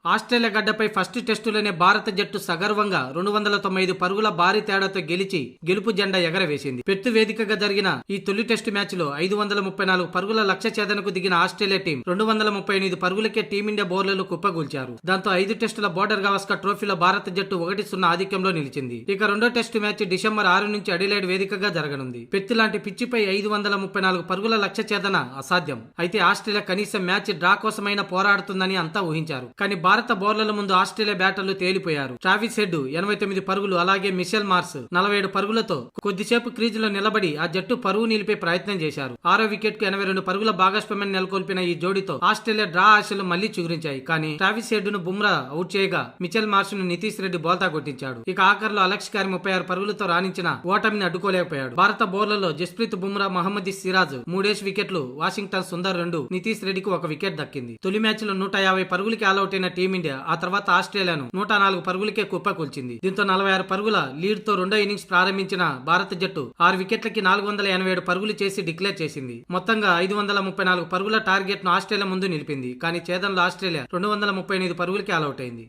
Australia గడ్డపై first టెస్టులోనే భారత జట్టు సగర్వంగా 295 పరుగుల భారీ తేడాతో గెలిచి గెలుపు జెండా ఎగరవేసింది. పెర్త్ వేదికగా జరిగిన ఈ తొలి టెస్టు మ్యాచ్ లో 534 పరుగుల లక్ష్య ఛేదనకు దిగిన ఆస్ట్రేలియా టీం 238 పరుగులకే టీమిండియా బౌలర్లు కుప్పగూల్చారు. దాంతో 5 టెస్టుల బోర్డర్ గవాస్కర్ ట్రోఫీలో భారత జట్టు 1-0 ఆధిక్యంలో నిలిచింది. ఇక రెండో టెస్టు మ్యాచ్ డిసెంబర్ 6 నుంచి అడిలైడ్ వేదికగా జరగనుంది. పెర్త్ లాంటి పిచ్చిపై 534 పరుగుల లక్ష్య ఛేదన అసాధ్యం. అయితే ఆస్ట్రేలియా కనీసం మ్యాచ్ డ్రా కోసమైనా పోరాడుతుందని అంతా ఊహించారు. కానీ భారత బౌలర్ల ముందు ఆస్ట్రేలియా బ్యాటర్లు తేలిపోయారు. ట్రావిస్ హెడ్ 89 పరుగులు, అలాగే మిచెల్ మార్ష్ 47 పరుగులతో కొద్దిసేపు క్రీజులో నిలబడి ఆ జట్టు పరువు నిలిపే ప్రయత్నం చేశారు. 6వ వికెట్ కు 82 పరుగుల భాగస్వామ్యాన్ని నెలకొల్పిన ఈ జోడీతో ఆస్ట్రేలియా డ్రా ఆశలు మళ్లీ చిగురించాయి. కానీ ట్రావిస్ హెడ్ ను బుమ్రా అవుట్ చేయగా మిచెల్ మార్ష్ ను నితీష్ రెడ్డి బౌల్తా కొట్టించాడు. ఇక ఆఖర్లో అలెక్స్ క్యారీ 36 పరుగులతో రాణించిన ఓటమిని అడ్డుకోలేకపోయాడు. భారత బౌలర్లో జస్ప్రీత్ బుమ్రా, మహమ్మద్ సిరాజ్ 3 వికెట్లు, వాషింగ్టన్ సుందర్ 2, నితీష్ రెడ్డికి 1 వికెట్ దక్కింది. తొలి మ్యాచ్ లో 150 పరుగులకి ఆల్అౌట్ అయిన టీమిండియా ఆ తర్వాత ఆస్ట్రేలియాను 104 పరుగులకే కుప్పకూల్చింది. దీంతో 46 పరుగుల లీడ్ తో రెండో ఇన్నింగ్స్ ప్రారంభించిన భారత జట్టు 6 వికెట్లకి 487 పరుగులు చేసి డిక్లేర్ చేసింది. మొత్తంగా 534 పరుగుల టార్గెట్ ను ఆస్ట్రేలియా ముందు నిలిపింది. కానీ ఛేదనలో ఆస్ట్రేలియా 238 పరుగులకి ఆల్అౌట్ అయింది.